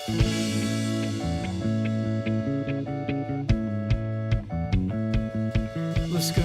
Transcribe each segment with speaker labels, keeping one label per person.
Speaker 1: Let's go.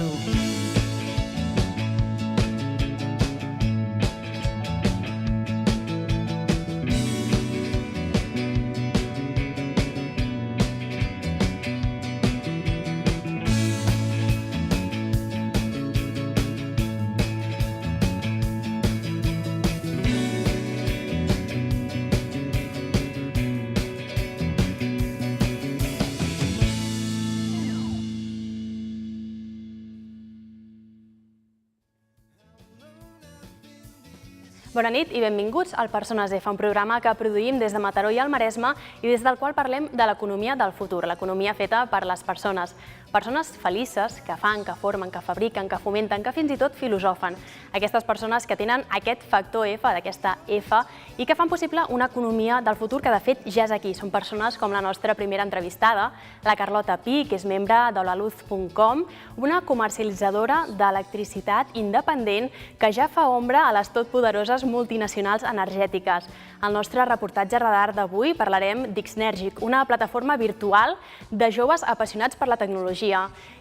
Speaker 2: Bona nit i benvinguts al Persones F, un programa que produïm des de Mataró i el Maresme i des del qual parlem de l'economia del futur, l'economia feta per les persones. Persones felices que fan, que formen, que fabriquen, que fomenten, que fins i tot filosofen. Aquestes persones que tenen aquest factor F, d'aquesta F, i que fan possible una economia del futur que de fet ja és aquí. Són persones com la nostra primera entrevistada, la Carlota Pi, que és membre d'Holaluz.com, una comercialitzadora d'electricitat independent que ja fa ombra a les totpoderoses multinacionals energètiques. Al nostre reportatge radar d'avui parlarem d'Xnergic, una plataforma virtual de joves apassionats per la tecnologia.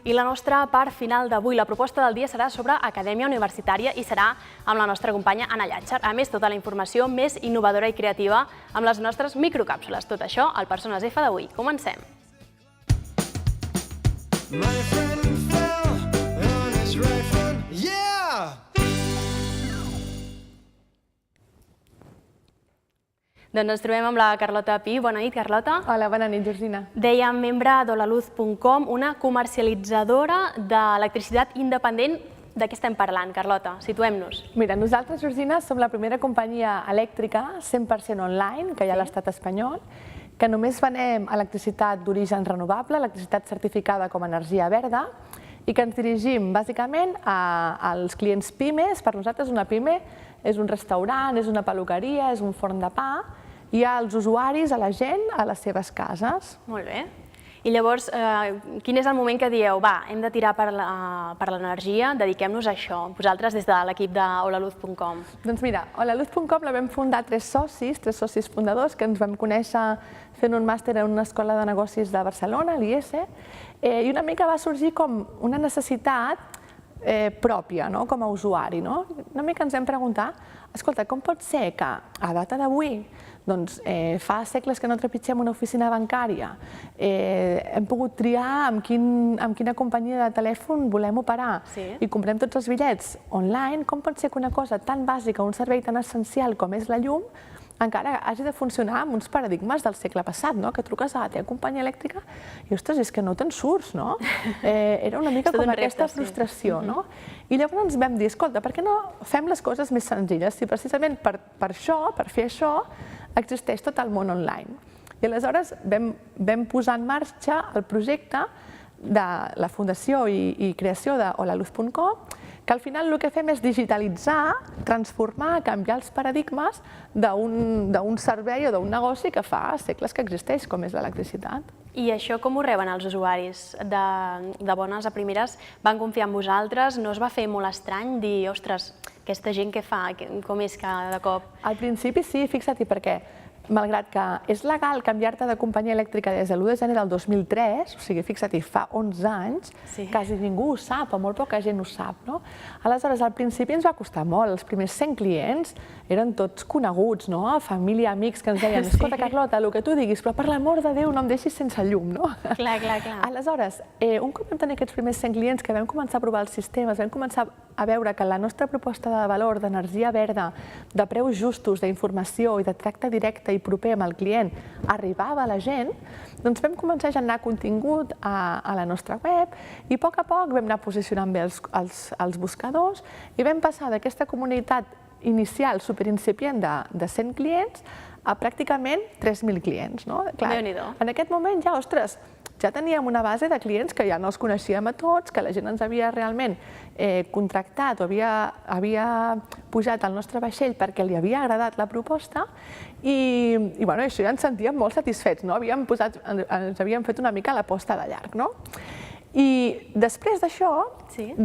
Speaker 2: I la nostra part final d'avui, la proposta del dia, serà sobre acadèmia universitària i serà amb la nostra companya Anna Llàtzer. A més, tota la informació més innovadora i creativa amb les nostres microcàpsules. Tot això al Persones F d'avui. Comencem! Doncs ens trobem amb la Carlota Pi. Bona nit, Carlota.
Speaker 3: Hola, bona nit, Georgina.
Speaker 2: Dèiem membre d'Holaluz.com, una comercialitzadora d'electricitat independent. De què estem parlant, Carlota? Situem-nos.
Speaker 3: Mira, nosaltres, Georgina, som la primera companyia elèctrica 100% online que hi ha a l'estat espanyol, que només venem electricitat d'origen renovable, electricitat certificada com a energia verda, i que ens dirigim bàsicament als clients pimes. Per nosaltres una pime és un restaurant, és una peluqueria, és un forn de pa, i als usuaris, a la gent, a les seves cases.
Speaker 2: Molt bé. I llavors, quin és el moment que dieu, va, hem de tirar per l'energia, dediquem-nos a això, vosaltres des de l'equip d'Holaluz.com?
Speaker 3: Doncs mira, Holaluz.com la vam fundar tres socis fundadors, que ens vam conèixer fent un màster en una escola de negocis de Barcelona, l'IES, i una mica va sorgir com una necessitat pròpia, com a usuari. Una mica ens vam preguntar, escolta, com pot ser que a data d'avui, doncs fa segles que no trepitgem una oficina bancària, hem pogut triar amb quina companyia de telèfon volem operar i comprem tots els bitllets online, com pot ser que una cosa tan bàsica, un servei tan essencial com és la llum, encara hagi de funcionar amb uns paradigmes del segle passat, que truques a la teva companyia elèctrica i, ostres, és que no te'n surts, no? Era una mica com aquesta frustració, no? I llavors ens vam dir, escolta, per què no fem les coses més senzilles? Si precisament per això, per fer això, existeix tot el món online. I aleshores vam posar en marxa el projecte de la fundació i creació d'Holaluz.com, que al final el que fem és digitalitzar, transformar, canviar els paradigmes d'un servei o d'un negoci que fa segles que existeix, com és l'electricitat.
Speaker 2: I això com ho reben els usuaris? De bones a primeres van confiar en vosaltres? No es va fer molt estrany dir, ostres, aquesta gent què fa? Com és que de cop...
Speaker 3: Al principi sí, fixa't-hi, perquè malgrat que és legal canviar-te de companyia elèctrica des de l'1 de gener del 2003, o sigui, fixa't-hi, fa 11 anys, quasi ningú ho sap, o molt poca gent ho sap, no? Aleshores, al principi ens va costar molt. Els primers 100 clients eren tots coneguts, no? Família, amics que ens deien, escolta, Carlota, el que tu diguis, però per l'amor de Déu no em deixis sense llum, no?
Speaker 2: Clar, clar, clar.
Speaker 3: Aleshores, un cop vam tenir aquests primers 100 clients que vam començar a provar els sistemes, vam començar a veure que la nostra proposta de valor, d'energia verda, de preus justos, d'informació i de tracte directe i proper amb el client arribava a la gent, doncs vam començar a generar contingut a la nostra web i a poc vam anar posicionant bé els buscadors i vam passar d'aquesta comunitat inicial superincipient de 100 clients a pràcticament 3.000 clients.
Speaker 2: Déu-n'hi-do.
Speaker 3: En aquest moment ja, ostres, ja teníem una base de clients que ja no els coneixíem a tots, que la gent ens havia realment contractat o havia pujat al nostre vaixell perquè li havia agradat la proposta i això ja ens sentíem molt satisfets, ens havíem fet una mica l'aposta de llarg. I després d'això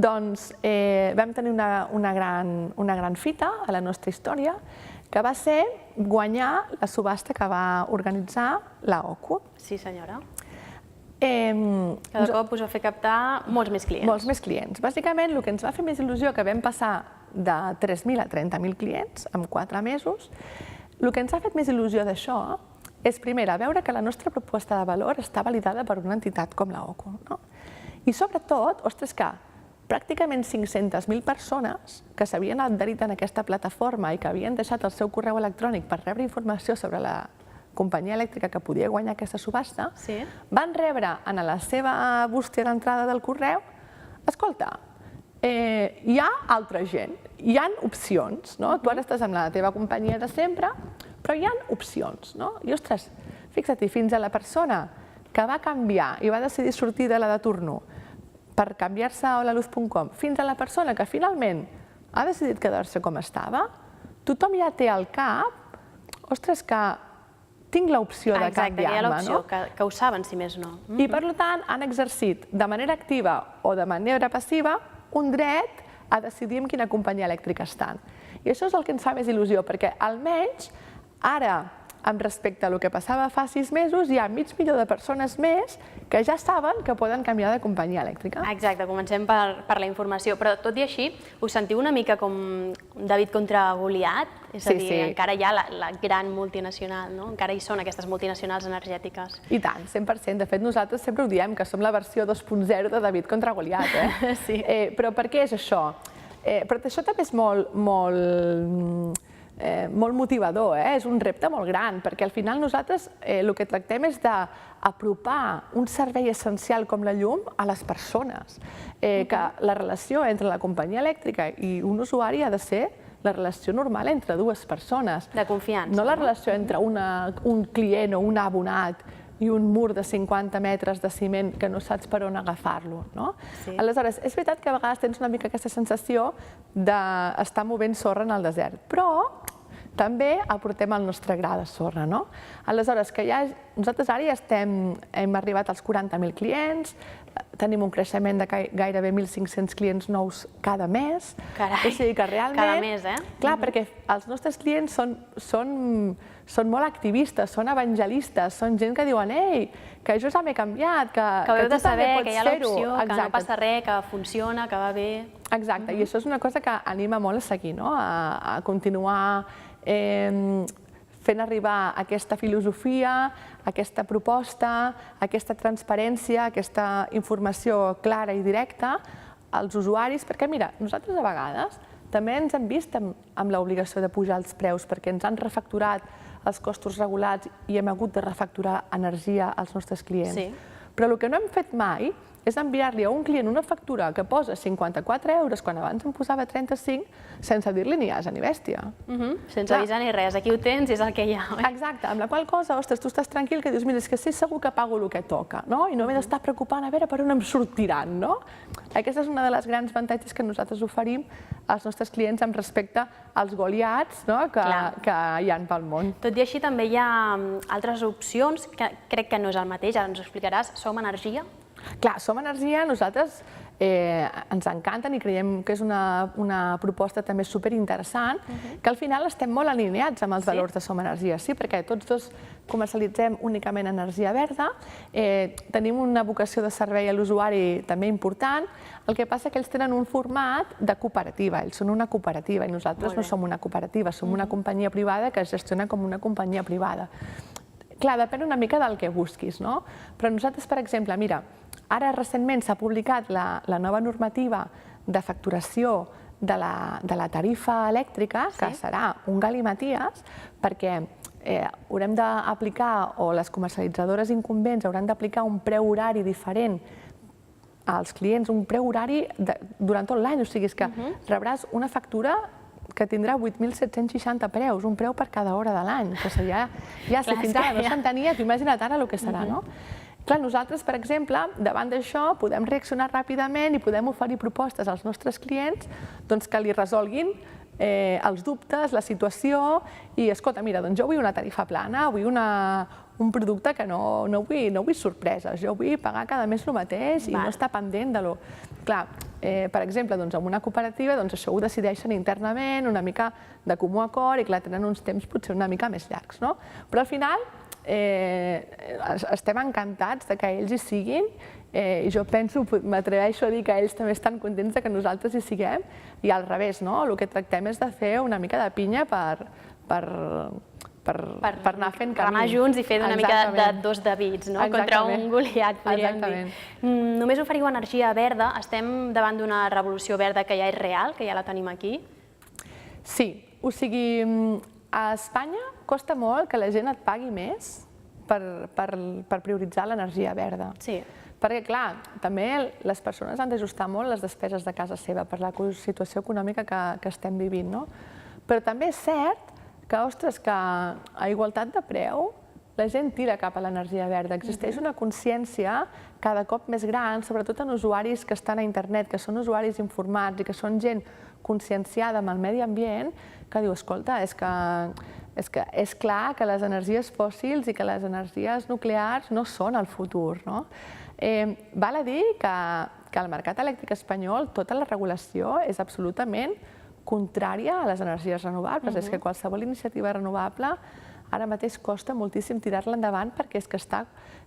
Speaker 3: vam tenir una gran fita a la nostra història, que va ser guanyar la subhasta que va organitzar l'AOCU.
Speaker 2: Sí, senyora.
Speaker 3: Cada
Speaker 2: cop us va fer captar molts més clients.
Speaker 3: Molts més clients. Bàsicament, el que ens va fer més il·lusió, que vam passar de 3.000 a 30.000 clients en 4 mesos, el que ens ha fet més il·lusió d'això és, primer, veure que la nostra proposta de valor està validada per una entitat com l'AOCU. I sobretot, ostres, que pràcticament 500.000 persones que s'havien adherit en aquesta plataforma i que havien deixat el seu correu electrònic per rebre informació sobre la companyia elèctrica que podia guanyar aquesta subhasta, van rebre en la seva bústia d'entrada del correu: escolta, hi ha altra gent, hi ha opcions, tu ara estàs amb la teva companyia de sempre, però hi ha opcions. I, ostres, fixa't, fins a la persona que va canviar i va decidir sortir de la de turno per canviar-se a holaluz.com, fins a la persona que finalment ha decidit quedar-se com estava, tothom ja té al cap, ostres, que tinc l'opció de canviar-me.
Speaker 2: Exacte, que hi ha l'opció, que ho saben, si més no.
Speaker 3: I, per tant, han exercit de manera activa o de manera passiva un dret a decidir en quina companyia elèctrica estan. I això és el que ens fa més il·lusió, perquè almenys ara, amb respecte a el que passava fa 6 mesos, hi ha mig milió de persones més que ja saben que poden canviar de companyia elèctrica.
Speaker 2: Exacte, comencem per la informació, però tot i així, us sentiu una mica com David contra Goliat? És a dir, encara hi ha la gran multinacional, no? Encara hi són aquestes multinacionals energètiques.
Speaker 3: I tant, 100%. De fet, nosaltres sempre ho diem, que som la versió 2.0 de David contra Goliat.
Speaker 2: Sí.
Speaker 3: Però per què és això? Però això també és molt motivador, és un repte molt gran, perquè al final nosaltres el que tractem és d'apropar un servei essencial com la llum a les persones, que la relació entre la companyia elèctrica i un usuari ha de ser la relació normal entre dues persones.
Speaker 2: De confiança.
Speaker 3: No la relació entre un client o un abonat i un mur de 50 metres de ciment que no saps per on agafar-lo. Aleshores, és veritat que a vegades tens una mica aquesta sensació d'estar movent sorra en el desert, però també aportem el nostre gra de sorra. Aleshores, nosaltres ara ja hem arribat als 40.000 clients, tenim un creixement de gairebé 1.500 clients nous cada mes.
Speaker 2: Carai, cada mes, eh?
Speaker 3: Clar, perquè els nostres clients són molt activistes, són evangelistes, són gent que diuen «Ei, que jo ja m'he canviat, que
Speaker 2: heu de
Speaker 3: tu també
Speaker 2: saber
Speaker 3: pots
Speaker 2: que hi ha
Speaker 3: fer-ho».
Speaker 2: l'opció, que no passa res, que funciona, que va bé.
Speaker 3: Exacte, i això és una cosa que anima molt a seguir, a continuar fent arribar aquesta filosofia, aquesta proposta, aquesta transparència, aquesta informació clara i directa als usuaris, perquè mira, nosaltres a vegades també ens hem vist amb l'obligació de pujar els preus perquè ens han refacturat els costos regulats i hem hagut de refacturar energia als nostres clients. Però el que no hem fet mai és enviar-li a un client una factura que posa 54 euros quan abans em posava 35 sense dir-li ni asa ni bèstia.
Speaker 2: Sense avisar ni res, aquí ho tens i és el que hi ha.
Speaker 3: Exacte, amb la qual cosa, ostres, tu estàs tranquil que dius, mira, és que sé segur que pago el que toca, i no m'he d'estar preocupant a veure per on em sortiran. Aquesta és una de les grans avantatges que nosaltres oferim als nostres clients amb respecte als Goliats que hi ha pel món.
Speaker 2: Tot i així també hi ha altres opcions, que crec que no és el mateix, ara ens ho explicaràs. Som Energia?
Speaker 3: Clar, Som Energia, nosaltres ens encanten i creiem que és una proposta també superinteressant, que al final estem molt alineats amb els valors de Som Energia. Sí, perquè tots dos comercialitzem únicament energia verda, tenim una vocació de servei a l'usuari també important, el que passa que ells tenen un format de cooperativa, ells són una cooperativa i nosaltres no som una cooperativa, som una companyia privada que es gestiona com una companyia privada. Clar, depèn una mica del que busquis, però nosaltres, per exemple, mira, ara recentment s'ha publicat la nova normativa de facturació de la tarifa elèctrica, que serà un galimaties, perquè haurem d'aplicar, o les comercialitzadores incumbents hauran d'aplicar un preu horari diferent als clients, un preu horari durant tot l'any, o sigui, és que rebràs una factura que tindrà 8.760 preus, un preu per cada hora de l'any. Si fins ara no s'entenia, imagina't ara el que serà, no? Clar, nosaltres, per exemple, davant d'això podem reaccionar ràpidament i podem oferir propostes als nostres clients que li resolguin els dubtes, la situació i, escolta, mira, doncs jo vull una tarifa plana, vull un producte que no vull sorpreses, jo vull pagar cada mes el mateix i no estar pendent de lo... Clar, per exemple, en una cooperativa això ho decideixen internament, una mica de comú acord, i clar, tenen uns temps potser una mica més llargs. Però al final estem encantats que ells hi siguin, i jo m'atreveixo a dir que ells també estan contents que nosaltres hi siguem, i al revés, el que tractem és de fer una mica de pinya per anar fent camí.
Speaker 2: Remar junts i fer una mica de dos Davids, contra un Goliat, podríem dir. Només oferiu energia verda, estem davant d'una revolució verda que ja és real, que ja la tenim aquí?
Speaker 3: Sí, o sigui, a Espanya costa molt que la gent et pagui més per prioritzar l'energia verda.
Speaker 2: Sí.
Speaker 3: Perquè, clar, també les persones han d'ajustar molt les despeses de casa seva per la situació econòmica que estem vivint, no? Però també és cert que, ostres, que a igualtat de preu la gent tira cap a l'energia verda. Existeix una consciència cada cop més gran, sobretot en usuaris que estan a internet, que són usuaris informats i que són gent conscienciada amb el medi ambient, que diu, escolta, és que és clar que les energies fòssils i que les energies nuclears no són el futur, no? Val a dir que el mercat elèctric espanyol, tota la regulació és absolutament contrària a les energies renovables. És que qualsevol iniciativa renovable ara mateix costa moltíssim tirar-la endavant perquè és que està...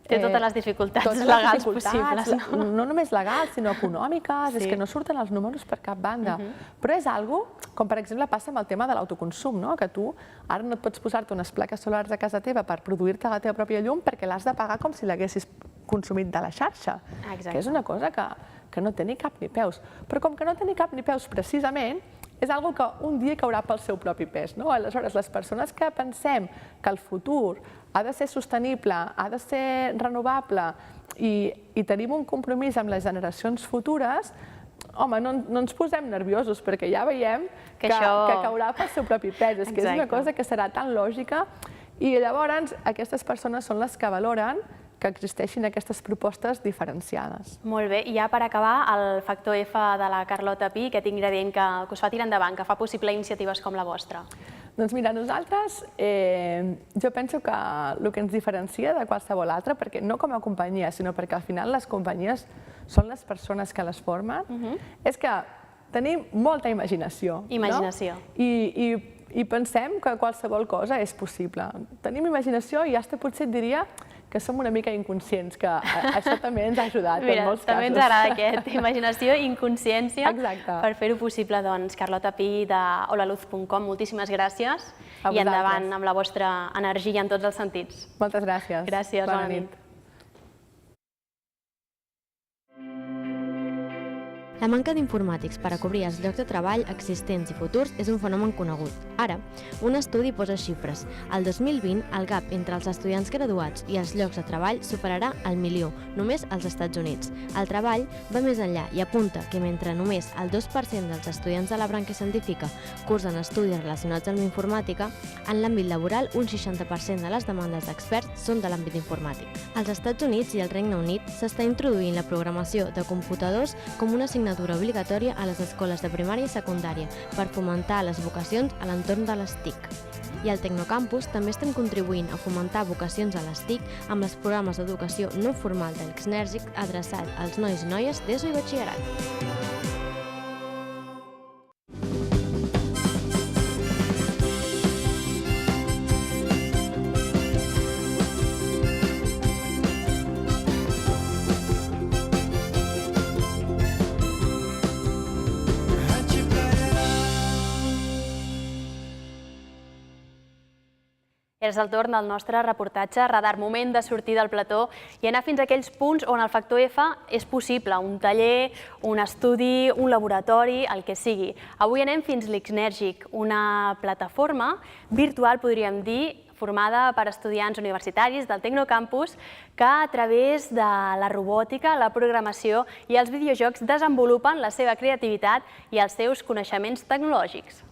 Speaker 2: Té totes les dificultats legals possibles.
Speaker 3: No només legals, sinó econòmiques, és que no surten els números per cap banda. Però és algo, com per exemple passa amb el tema de l'autoconsum, que tu ara no et pots posar-te unes plaques solars a casa teva per produir-te la teva pròpia llum perquè l'has de pagar com si l'haguessis consumit de la xarxa, que és una cosa que no té ni cap ni peus. Però com que no té ni cap ni peus precisament, és una cosa que un dia caurà pel seu propi pes. Aleshores, les persones que pensem que el futur ha de ser sostenible, ha de ser renovable i tenim un compromís amb les generacions futures, home, no ens posem nerviosos perquè ja veiem que caurà pel seu propi pes. És que és una cosa que serà tan lògica i llavors aquestes persones són les que valoren que existeixin aquestes propostes diferenciades.
Speaker 2: Molt bé, i ja per acabar, el factor F de la Carlota Pi, aquest ingredient que us fa tirar endavant, que fa possible iniciatives com la vostra?
Speaker 3: Doncs mira, nosaltres, jo penso que el que ens diferencia de qualsevol altre, perquè no com a companyia, sinó perquè al final les companyies són les persones que les formen, és que tenim molta imaginació.
Speaker 2: Imaginació.
Speaker 3: I pensem que qualsevol cosa és possible. Tenim imaginació i fins potser et diria que som una mica inconscients, que això també ens ha ajudat en molts casos.
Speaker 2: També ens agrada aquest, imaginació i inconsciència per fer-ho possible. Doncs Carlota Pi de holaluz.com, moltíssimes gràcies i endavant amb la vostra energia en tots els sentits.
Speaker 3: Moltes gràcies.
Speaker 2: Gràcies, bona nit.
Speaker 4: La manca d'informàtics per a cobrir els llocs de treball existents i futurs és un fenomen conegut. Ara, un estudi posa xifres. El 2020, el gap entre els estudiants graduats i els llocs de treball superarà el 1.000.000, només als Estats Units. El treball va més enllà i apunta que mentre només el 2% dels estudiants de la branca científica cursen estudis relacionats amb l'informàtica, en l'àmbit laboral un 60% de les demandes d'experts són de l'àmbit informàtic. Als Estats Units i al Regne Unit s'està introduint la programació de computadors com una assignatura obligatòria a les escoles de primària i secundària per fomentar les vocacions a l'entorn de les TIC. I al Tecnocampus també estem contribuint a fomentar vocacions a les TIC amb els programes d'educació no formal de l'Xnergic adreçat als nois i noies d'ESO i batxillerat.
Speaker 2: És el torn del nostre reportatge Radar, moment de sortir del plató i anar fins a aquells punts on el factor F és possible, un taller, un estudi, un laboratori, el que sigui. Avui anem fins l'Xnergic, una plataforma virtual, podríem dir, formada per estudiants universitaris del Tecnocampus que a través de la robòtica, la programació i els videojocs desenvolupen la seva creativitat i els seus coneixements tecnològics.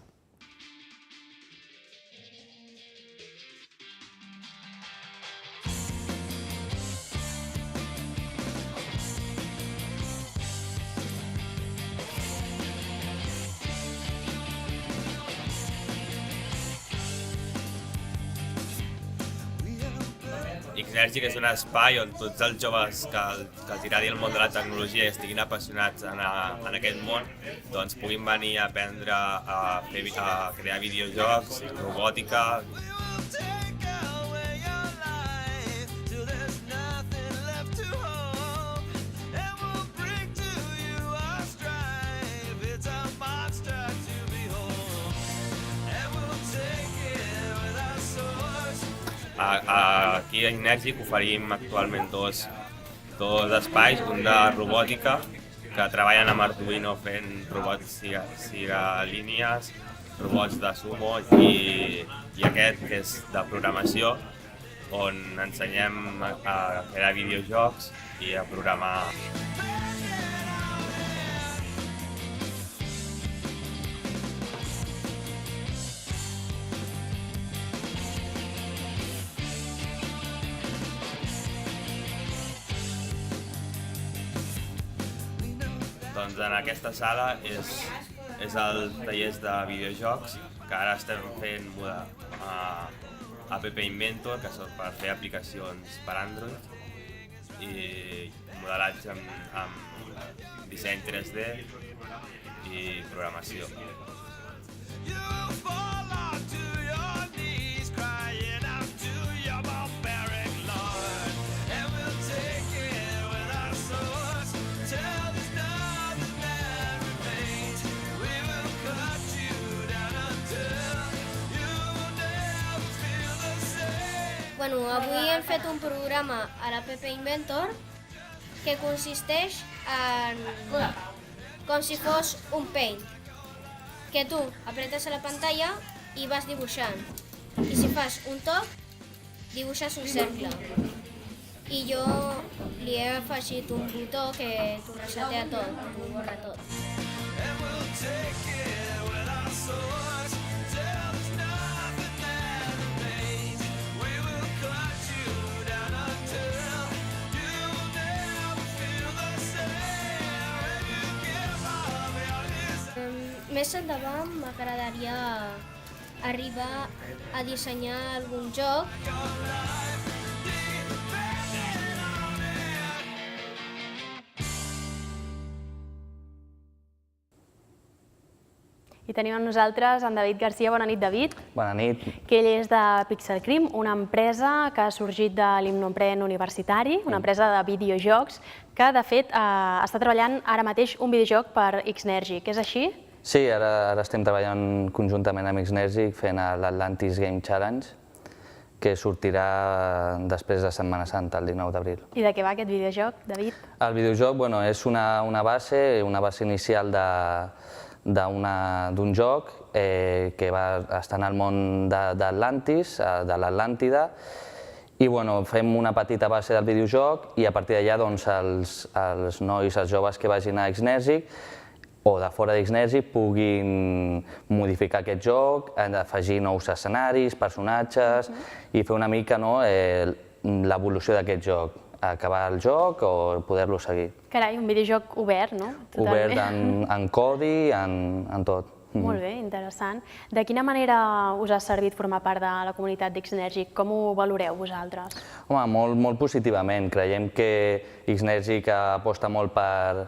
Speaker 5: Xnergic és un espai on tots els joves que els agradi el món de la tecnologia i estiguin apassionats en aquest món doncs puguin venir a aprendre a crear videojocs, robòtica. Aquí a Xnergic oferim actualment dos espais, un de robòtica, que treballen amb Arduino fent robots línies, robots de sumo, i aquest que és de programació, on ensenyem a crear videojocs i a programar. Doncs en aquesta sala és el taller de videojocs, que ara estem fent App Inventor, que són per fer aplicacions per Android, i modelatge amb disseny 3D i programació.
Speaker 6: Avui hem fet un programa a l'App Inventor que consisteix en com si fos un paint, que tu apretes a la pantalla i vas dibuixant. I si fas un toc, dibuixes un cercle. I jo li he afegit un botó que t'ho resetea tot, t'ho borra tot. Més endavant m'agradaria arribar a dissenyar algun joc.
Speaker 2: I tenim amb nosaltres en David Garcia. Bona nit, David.
Speaker 7: Bona nit.
Speaker 2: Que ell és de Pixel Cream, una empresa que ha sorgit de l'Himnoemprèn Universitari, una empresa de videojocs, que de fet està treballant ara mateix un videojoc per Xnergic. És així?
Speaker 7: Sí, ara estem treballant conjuntament amb Xnergic fent l'Atlantis Game Challenge, que sortirà després de Setmana Santa, el 19 d'abril.
Speaker 2: I de què va aquest videojoc, David?
Speaker 7: El videojoc és una base inicial d'un joc que va estar en el món d'Atlantis, de l'Atlàntida, i fem una petita base del videojoc i a partir d'allà els nois, els joves que vagin a Xnergic o de fora d'Xnergic puguin modificar aquest joc, afegir nous escenaris, personatges i fer una mica l'evolució d'aquest joc, acabar el joc o poder-lo seguir.
Speaker 2: Carai, un videojoc obert, no?
Speaker 7: Obert en codi, en tot.
Speaker 2: Molt bé, interessant. De quina manera us ha servit formar part de la comunitat d'Xnergic? Com ho valoreu vosaltres?
Speaker 7: Home, molt positivament. Creiem que Xnergic aposta molt per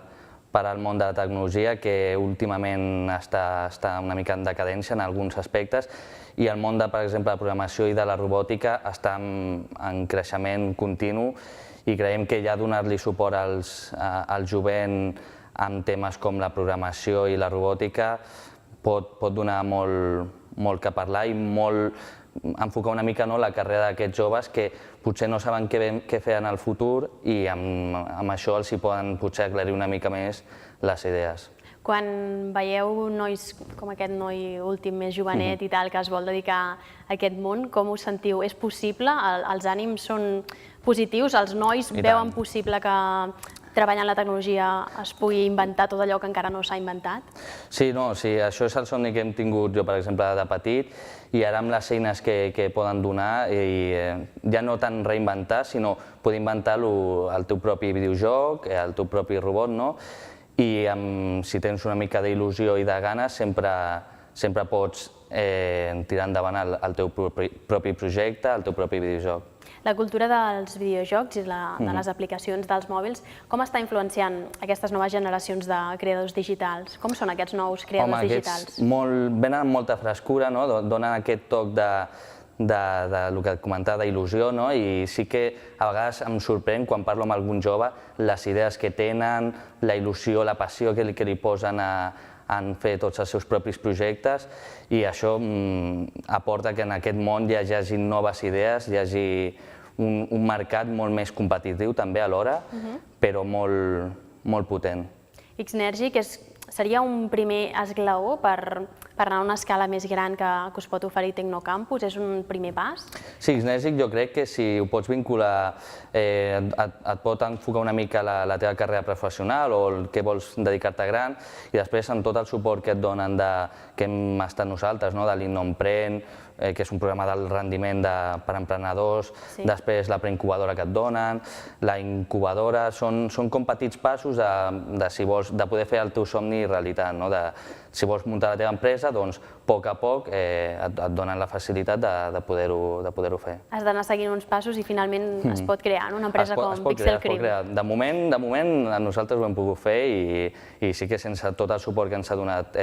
Speaker 7: al món de la tecnologia, que últimament està una mica en decadència en alguns aspectes, i el món, per exemple, de la programació i de la robòtica està en creixement continu i creiem que ja donar-li suport al jovent amb temes com la programació i la robòtica pot donar molt que parlar i enfocar una mica la carrera d'aquests joves que potser no saben què fer en el futur i amb això els hi poden potser aclarir una mica més les idees.
Speaker 2: Quan veieu nois com aquest noi últim, més jovenet i tal, que es vol dedicar a aquest món, com us sentiu? És possible? Els ànims són positius? Els nois veuen possible que treballant la tecnologia es pugui inventar tot allò que encara no s'ha inventat? Sí,
Speaker 7: això és el somni que hem tingut jo, per exemple, de petit, i ara amb les eines que poden donar, ja no tant reinventar, sinó poder inventar el teu propi videojoc, el teu propi robot, i si tens una mica d'il·lusió i de ganes sempre pots tirar endavant el teu propi projecte, el teu propi videojoc.
Speaker 2: La cultura dels videojocs i de les aplicacions dels mòbils, com està influenciant aquestes noves generacions de creadors digitals? Com són aquests nous creadors digitals?
Speaker 7: Venen amb molta frescura, donen aquest toc del que et comentava, d'il·lusió, i sí que a vegades em sorprèn quan parlo amb algun jove les idees que tenen, la il·lusió, la passió que li posen en fer tots els seus propis projectes, i això aporta que en aquest món hi hagi noves idees, hi hagi un mercat molt més competitiu també alhora, però molt potent.
Speaker 2: Xnergy, que seria un primer esglaó per anar a una escala més gran que us pot oferir Tecnocampus? És un primer pas?
Speaker 7: Sí, Xnergy jo crec que si ho pots vincular, et pot enfocar una mica la teva carrera professional o el que vols dedicar-te gran, i després amb tot el suport que et donen que hem estat nosaltres, de l'Innompren, que és un programa d'alt rendiment per a emprenedors, després la preincubadora que et donen, la incubadora, són com petits passos de poder fer el teu somni realitat. Si vols muntar la teva empresa, doncs a poc et donen la facilitat de poder-ho fer.
Speaker 2: Has d'anar seguint uns passos i finalment es pot crear una empresa com Pixel Cream.
Speaker 7: De moment nosaltres ho hem pogut fer, i sí que sense tot el suport que ens ha donat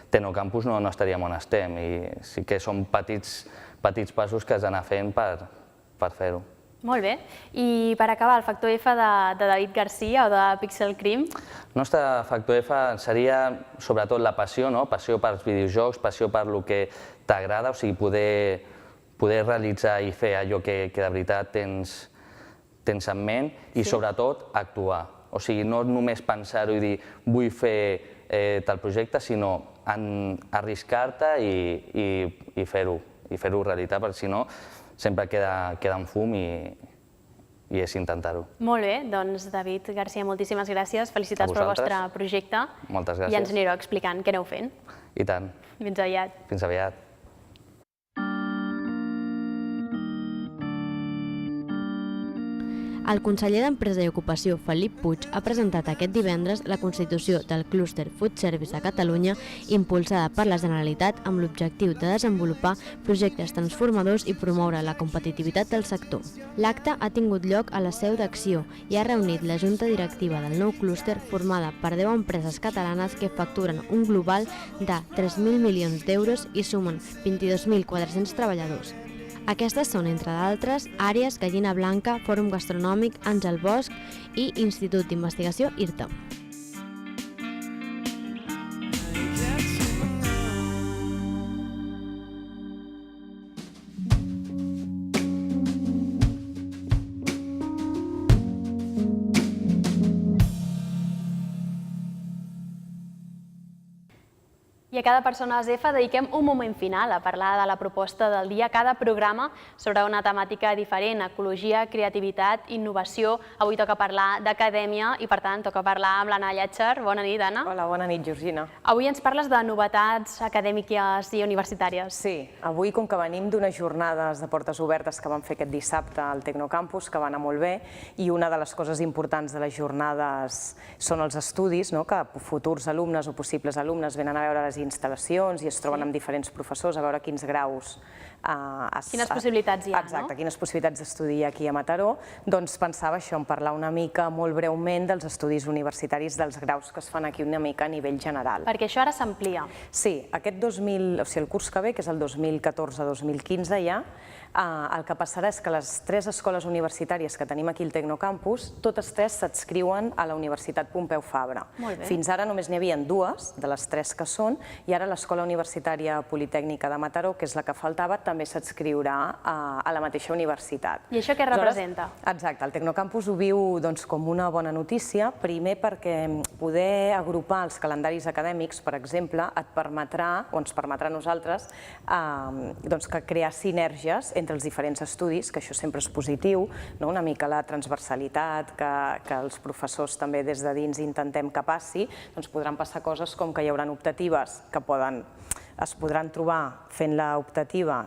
Speaker 7: Tecnocampus no estaríem on estem, i sí que són petits passos que has d'anar fent per fer-ho.
Speaker 2: Molt bé. I per acabar, el factor F de David Garcia o de Pixel Cream?
Speaker 7: El nostre factor F seria sobretot la passió, passió pels videojocs, passió per el que t'agrada, o sigui, poder realitzar i fer allò que de veritat tens en ment, i sobretot actuar. O sigui, no només pensar-ho i dir vull fer tal projecte, sinó arriscar-te i fer-ho realitat, perquè si no sempre queda en fum, i és intentar-ho.
Speaker 2: Molt bé, doncs David Garcia, moltíssimes gràcies, felicitats pel vostre projecte.
Speaker 7: Moltes gràcies.
Speaker 2: I ens anireu explicant què aneu fent.
Speaker 7: I tant.
Speaker 2: Fins aviat.
Speaker 7: Fins aviat.
Speaker 4: El conseller d'Empresa i Ocupació, Felip Puig, ha presentat aquest divendres la constitució del Clúster Food Service a Catalunya, impulsada per la Generalitat amb l'objectiu de desenvolupar projectes transformadors i promoure la competitivitat del sector. L'acte ha tingut lloc a la seu d'Acció i ha reunit la junta directiva del nou clúster, formada per 10 empreses catalanes que facturen un global de 3.000 milions d'euros i sumen 22.400 treballadors. Aquestes són, entre d'altres, Àrees, Gallina Blanca, Fòrum Gastronòmic, Àngel Bosch i Institut d'Investigació IRTA.
Speaker 2: I a cada Persones F dediquem un moment final a parlar de la proposta del dia, cada programa sobre una temàtica diferent, ecologia, creativitat, innovació. Avui toca parlar d'acadèmia i, per tant, toca parlar amb l'Anna Llàtzer. Bona nit, Anna.
Speaker 8: Hola, bona nit, Georgina.
Speaker 2: Avui ens parles de novetats acadèmiques i universitàries.
Speaker 8: Sí, avui, com que venim d'unes jornades de portes obertes que vam fer aquest dissabte al Tecnocampus, que va anar molt bé, i una de les coses importants de les jornades són els estudis, que futurs alumnes o possibles alumnes venen a veure les instal·lacions i es troben amb diferents professors a veure quins graus...
Speaker 2: Quines possibilitats hi ha, no?
Speaker 8: Exacte, quines possibilitats d'estudi aquí a Mataró. Doncs pensava això, en parlar una mica, molt breument, dels estudis universitaris, dels graus que es fan aquí una mica a nivell general.
Speaker 2: Perquè això ara s'amplia.
Speaker 8: Sí, el curs que ve, que és el 2014-2015 ja, el que passarà és que les 3 escoles universitàries que tenim aquí al Tecnocampus, totes 3 s'adscriuen a la Universitat Pompeu Fabra. Fins ara només n'hi havia 2 de les 3 que són, i ara l'Escola Universitària Politècnica de Mataró, que és la que faltava, també s'adscriurà a la mateixa universitat.
Speaker 2: I això què representa?
Speaker 8: Exacte, el Tecnocampus ho viu com una bona notícia, primer perquè poder agrupar els calendaris acadèmics, per exemple, et permetrà, o ens permetrà a nosaltres, crear sinergies entre els diferents estudis, que això sempre és positiu, una mica la transversalitat que els professors també des de dins intentem que passi, doncs podran passar coses com que hi haurà optatives que es podran trobar fent l'optativa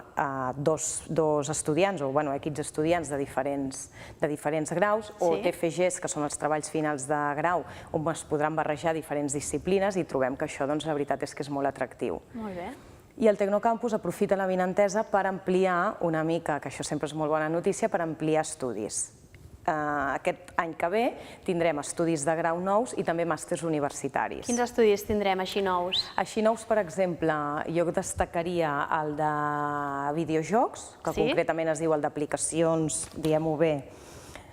Speaker 8: dos estudiants o equips estudiants de diferents graus, o TFGs, que són els treballs finals de grau, on es podran barrejar diferents disciplines, i trobem que això, la veritat és que és molt atractiu.
Speaker 2: Molt bé.
Speaker 8: I el Tecnocampus aprofita l'avinentesa per ampliar una mica, que això sempre és molt bona notícia, per ampliar estudis. Aquest any que ve tindrem estudis de grau nous i també màsters universitaris.
Speaker 2: Quins estudis tindrem així nous?
Speaker 8: Així nous, per exemple, jo destacaria el de videojocs, que concretament es diu el d'aplicacions, diguem-ho bé,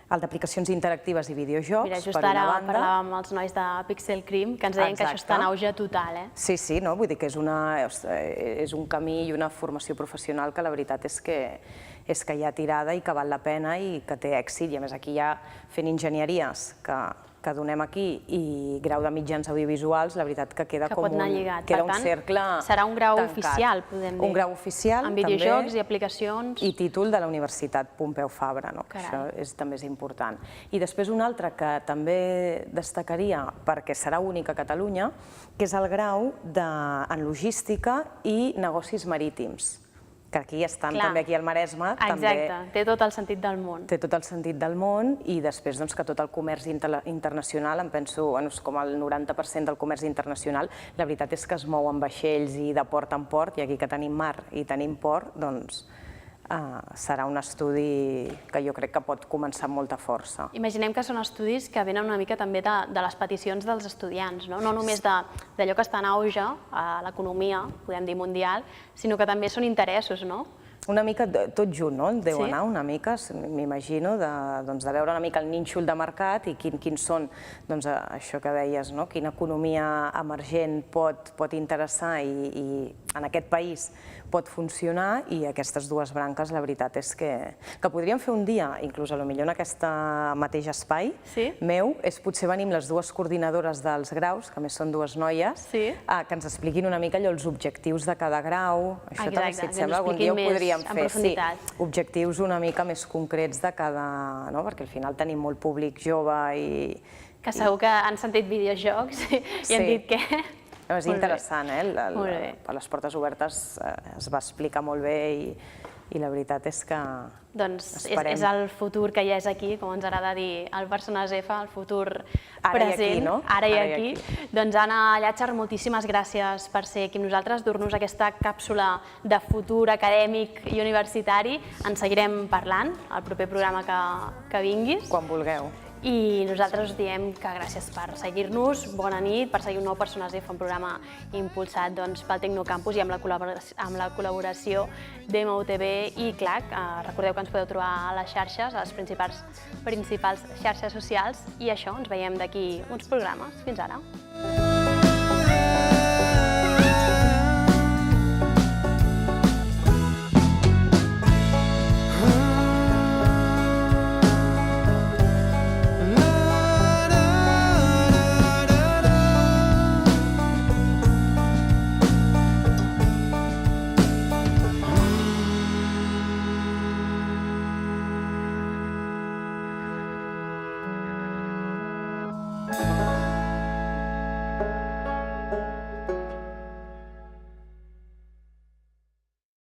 Speaker 8: el d'aplicacions interactives i videojocs,
Speaker 2: Mira, just ara parlàvem amb els nois de Pixel Cream, que ens deien que això està en auge total,
Speaker 8: Sí, vull dir que és un camí i una formació professional que la veritat és que hi ha tirada i que val la pena i que té èxit. I a més aquí ja fent enginyeries que donem aquí i grau de mitjans audiovisuals, la veritat que queda com un cercle tancat.
Speaker 2: Serà un grau oficial, podem dir.
Speaker 8: Un grau oficial,
Speaker 2: també. Amb videojocs i aplicacions.
Speaker 8: I títol de la Universitat Pompeu Fabra, que això també és important. I després un altre que també destacaria, perquè serà únic a Catalunya, que és el grau en logística i negocis marítims, que aquí estan també aquí al Maresme.
Speaker 2: Exacte, té tot el sentit del món.
Speaker 8: Té tot el sentit del món i després que tot el comerç internacional, em penso, com el 90% del comerç internacional, la veritat és que es mou amb vaixells i de port en port, i aquí que tenim mar i tenim port, doncs serà un estudi que jo crec que pot començar amb molta força.
Speaker 2: Imaginem que són estudis que venen una mica també de les peticions dels estudiants, no només d'allò que està en auge a l'economia, podem dir mundial, sinó que també són interessos, no?
Speaker 8: Una mica tot junt, no? Deu anar una mica, m'imagino, de veure una mica el nínxol de mercat i quins són, això que deies, quina economia emergent pot interessar i en aquest país pot funcionar, i aquestes dues branques la veritat és que podríem fer un dia, inclús potser en aquest mateix espai meu, és potser venir amb les dues coordinadores dels graus, que a més són dues noies, que ens expliquin una mica els objectius de cada grau. Això també, si et sembla, algun dia ho podríem fer. Objectius una mica més concrets de cada... perquè al final tenim molt públic jove i...
Speaker 2: Que segur que han sentit videojocs i han dit que...
Speaker 8: És interessant, per les portes obertes es va explicar molt bé i la veritat és que
Speaker 2: doncs és el futur que ja és aquí, com ens agrada dir el Persones F, el futur present, ara i aquí. Doncs Anna Llàtzer, moltíssimes gràcies per ser aquí amb nosaltres, dur-nos aquesta càpsula de futur acadèmic i universitari. En seguirem parlant al proper programa que vinguis.
Speaker 8: Quan vulgueu.
Speaker 2: I nosaltres us diem que gràcies per seguir-nos, bona nit, per seguir un nou Persones F, un programa impulsat pel Tecnocampus i amb la col·laboració d'MOTV i CLAC. Recordeu que ens podeu trobar a les xarxes, a les principals xarxes socials, i això, ens veiem d'aquí uns programes. Fins ara.